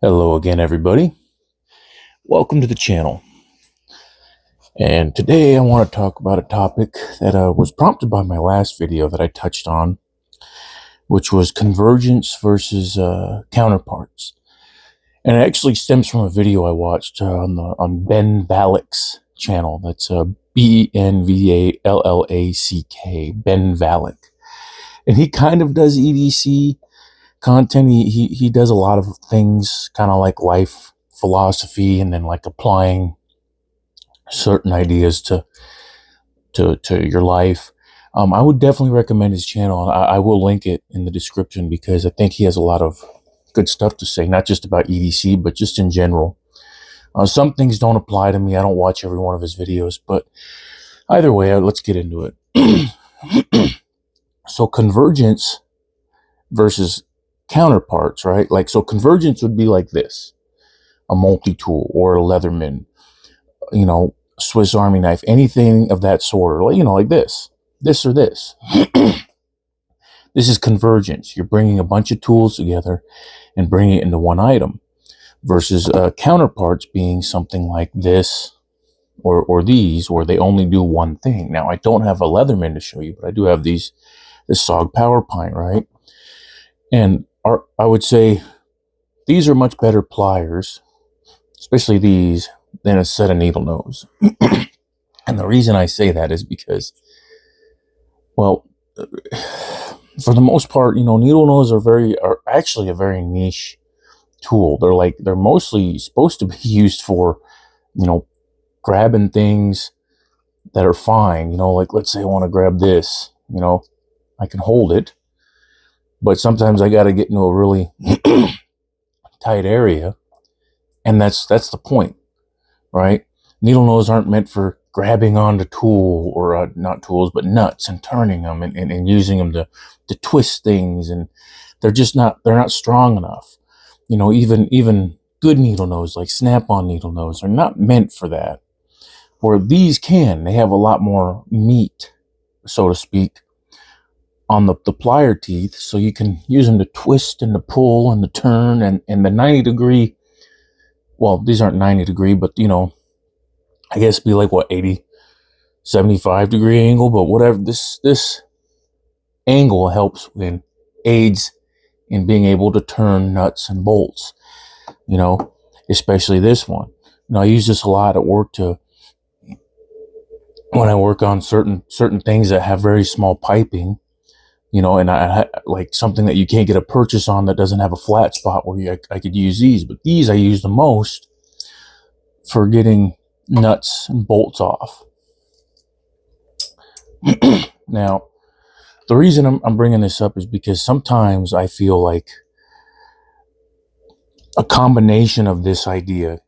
Hello again, everybody. Welcome to the channel. And today I want to talk about a topic that was prompted by my last video that I touched on, which was convergence versus counterparts. And it actually stems from a video I watched on Ben Valak's channel. That's Benvallack, Ben Valak. And he kind of does EDC content. He does a lot of things, kind of like life philosophy, and then like applying certain ideas to your life. I would definitely recommend his channel. I will link it in the description because I think he has a lot of good stuff to say, not just about EDC, but just in general. Some things don't apply to me. I don't watch every one of his videos, but either way, let's get into it. So convergence versus counterparts, right? Like, so convergence would be like this: a multi-tool or a Leatherman, Swiss Army knife, anything of that sort, or, like this or this. This is convergence. You're bringing a bunch of tools together and bringing it into one item, versus counterparts being something like this or these, where they only do one thing. Now, I don't have a Leatherman to show you, but I do have this SOG Power Pint, right? And I would say these are much better pliers, especially these, than a set of needle nose. And the reason I say that is because, well, for the most part, needle nose are actually a very niche tool. They're mostly supposed to be used for, grabbing things that are fine. Like, let's say I want to grab this, I can hold it, but sometimes I got to get into a really tight area, and that's the point, right? Needle nose aren't meant for grabbing onto tool or not tools, but nuts, and turning them and using them to twist things, and they're not strong enough. Even good needle nose, like snap-on needle nose, are not meant for that. Where these they have a lot more meat, so to speak, on the plier teeth, so you can use them to twist and to pull and to turn, and the 90-degree, well, these aren't 90-degree, but I guess it'd be like, what, 80, 75-degree angle, but whatever. This angle helps and aids in being able to turn nuts and bolts, especially this one. I use this a lot at work when I work on certain things that have very small piping, and I like something that you can't get a purchase on that doesn't have a flat spot where I could use these. But these I use the most for getting nuts and bolts off. Now, the reason I'm bringing this up is because sometimes I feel like a combination of this idea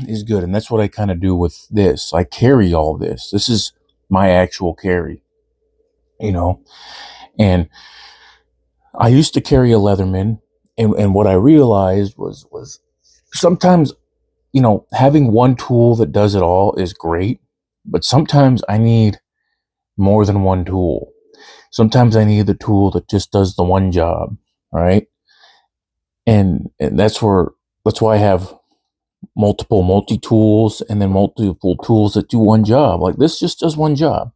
is good, and that's what I kind of do with this. I carry all this. This is my actual carry, and I used to carry a Leatherman, and what I realized was sometimes, having one tool that does it all is great, but sometimes I need more than one tool. Sometimes I need the tool that just does the one job, right? And that's why I have multiple multi-tools, and then multiple tools that do one job. Like, this just does one job.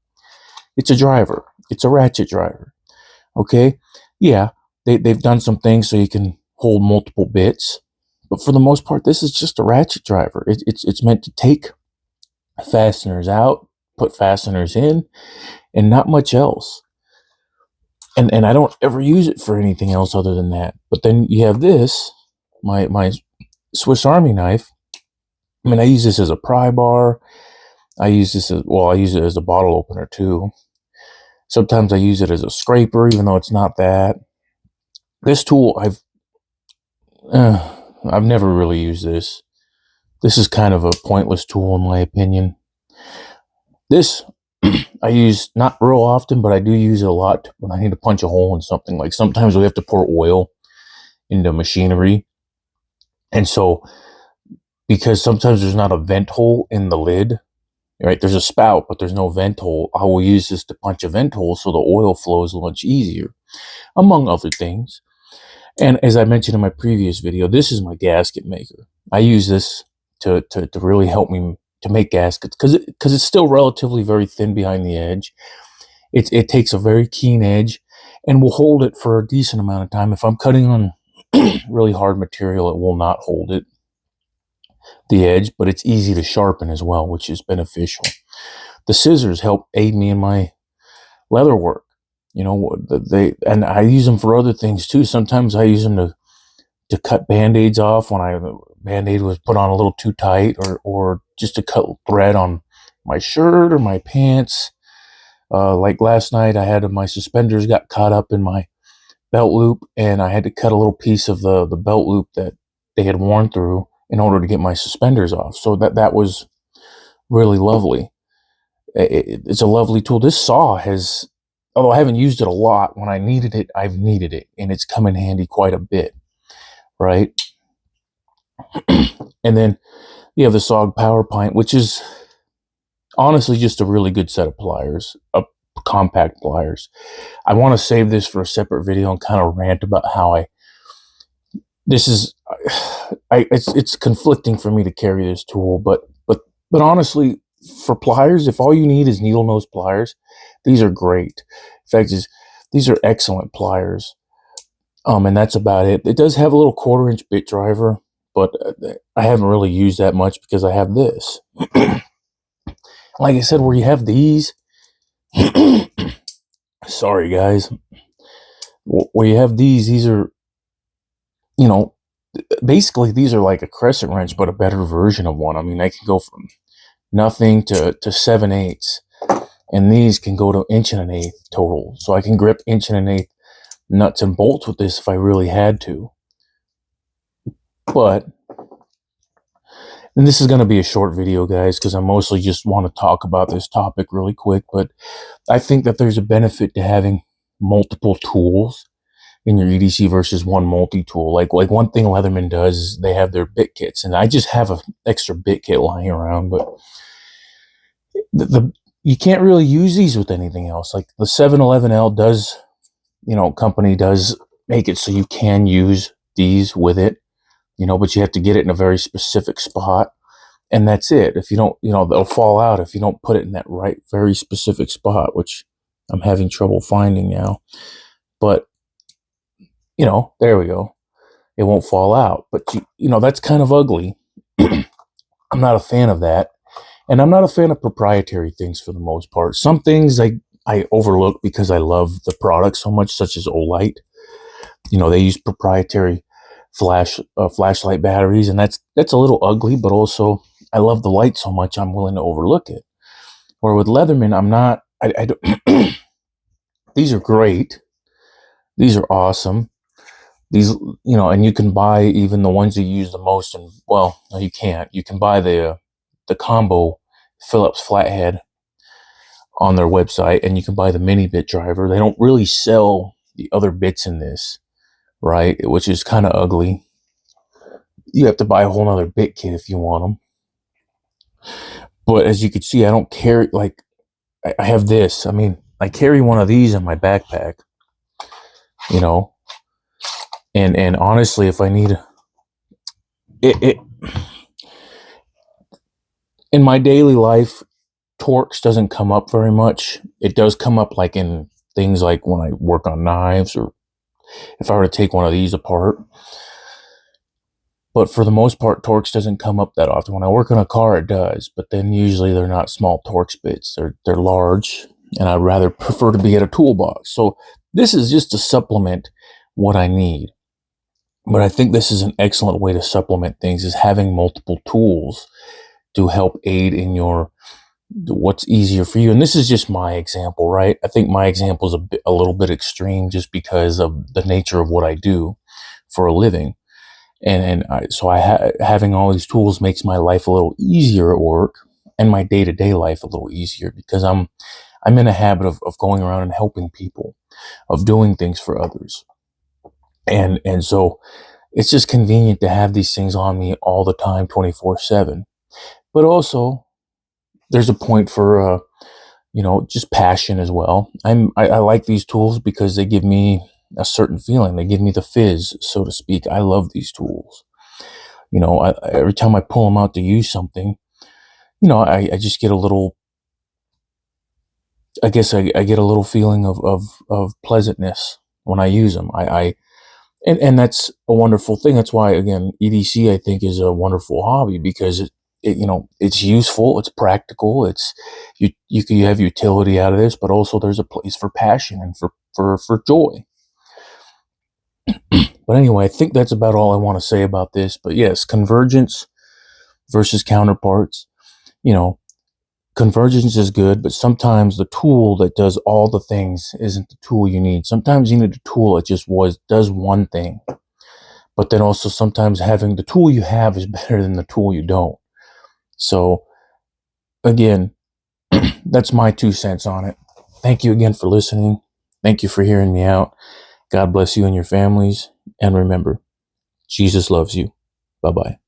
It's a driver. It's a ratchet driver. Okay? Yeah, they've done some things so you can hold multiple bits, but for the most part, this is just a ratchet driver. It's meant to take fasteners out, put fasteners in, and not much else. And I don't ever use it for anything else other than that. But then you have this, my Swiss Army knife. I mean, I use this as a pry bar. I use it as a bottle opener too. Sometimes I use it as a scraper, even though it's not that. This tool, I've never really used this. This is kind of a pointless tool, in my opinion. This I use not real often, but I do use it a lot when I need to punch a hole in something. Like, sometimes we have to pour oil into machinery, and so, because sometimes there's not a vent hole in the lid, right? There's a spout, but there's no vent hole. I will use this to punch a vent hole so the oil flows much easier, among other things. And as I mentioned in my previous video, this is my gasket maker. I use this to really help me to make gaskets because it's still relatively very thin behind the edge. It takes a very keen edge and will hold it for a decent amount of time. If I'm cutting on really hard material, it will not hold it, the edge, but it's easy to sharpen as well, which is beneficial. The scissors help aid me in my leather work. You know, and I use them for other things too. Sometimes I use them to cut band-aids off when the band-aid was put on a little too tight, or just to cut thread on my shirt or my pants. Like last night, I had my suspenders got caught up in my belt loop, and I had to cut a little piece of the belt loop that they had worn through in order to get my suspenders off. So that was really lovely. It's a lovely tool. This saw has, although I haven't used it a lot, when I needed it, I've needed it, and it's come in handy quite a bit, right? And then you have the SOG Power Pint, which is honestly just a really good set of pliers, compact pliers. I want to save this for a separate video and kind of rant about how it's conflicting for me to carry this tool, but honestly, for pliers, if all you need is needle nose pliers, these are great. In fact, these are excellent pliers. And that's about it. It does have a little 1/4-inch bit driver, but I haven't really used that much because I have this. Like I said, where you have these, sorry guys, where you have these are, you know, basically these are like a crescent wrench, but a better version of one. I mean, I can go from nothing to 7/8, and these can go to 1 1/8 total. So I can grip 1 1/8 nuts and bolts with this if I really had to. But, and this is going to be a short video, guys, because I mostly just want to talk about this topic really quick, but I think that there's a benefit to having multiple tools in your EDC versus one multi-tool. Like one thing Leatherman does is they have their bit kits, and I just have an extra bit kit lying around, but you can't really use these with anything else. Like the 711L does, company does make it so you can use these with it, but you have to get it in a very specific spot, and that's it. If you don't, they'll fall out if you don't put it in that right, very specific spot, which I'm having trouble finding now. But, there we go. It won't fall out. But, that's kind of ugly. I'm not a fan of that. And I'm not a fan of proprietary things for the most part. Some things I overlook because I love the product so much, such as Olight. They use proprietary flashlight batteries, and that's a little ugly, but also I love the light so much I'm willing to overlook it. Or with Leatherman, I'm not. I don't. These are great. These are awesome. These, and you can buy even the ones you use the most. And well, no, you can't. You can buy the combo Phillips flathead on their website, and you can buy the mini bit driver. They don't really sell the other bits in this, right? Which is kind of ugly. You have to buy a whole nother bit kit if you want them. But as you can see, I don't carry, like, I have this. I mean, I carry one of these in my backpack, and honestly, if I need it in my daily life, Torx doesn't come up very much. It does come up like in things like when I work on knives, or if I were to take one of these apart. But for the most part, Torx doesn't come up that often. When I work on a car, it does. But then usually they're not small Torx bits. They're large, and I'd rather prefer to be at a toolbox. So this is just to supplement what I need. But I think this is an excellent way to supplement things, is having multiple tools to help aid in what's easier for you. And this is just my example, right? I think my example is a little bit extreme just because of the nature of what I do for a living. So having all these tools makes my life a little easier at work, and my day-to-day life a little easier, because I'm in a habit of going around and helping people, of doing things for others. And so it's just convenient to have these things on me all the time, 24/7. But also, there's a point for just passion as well. I like these tools because they give me a certain feeling. They give me the fizz, so to speak. I love these tools. Every time I pull them out to use something, I just get a little, I guess I get a little feeling of pleasantness when I use them. And that's a wonderful thing. That's why, again, EDC, I think, is a wonderful hobby, because it's useful, it's practical, you have utility out of this, but also there's a place for passion and for joy. But anyway, I think that's about all I want to say about this. But yes, convergence versus counterparts. You know, convergence is good, but sometimes the tool that does all the things isn't the tool you need. Sometimes you need a tool that just does one thing. But then also sometimes having the tool you have is better than the tool you don't. So again, that's my 2 cents on it. Thank you again for listening. Thank you for hearing me out. God bless you and your families. And remember, Jesus loves you. Bye-bye.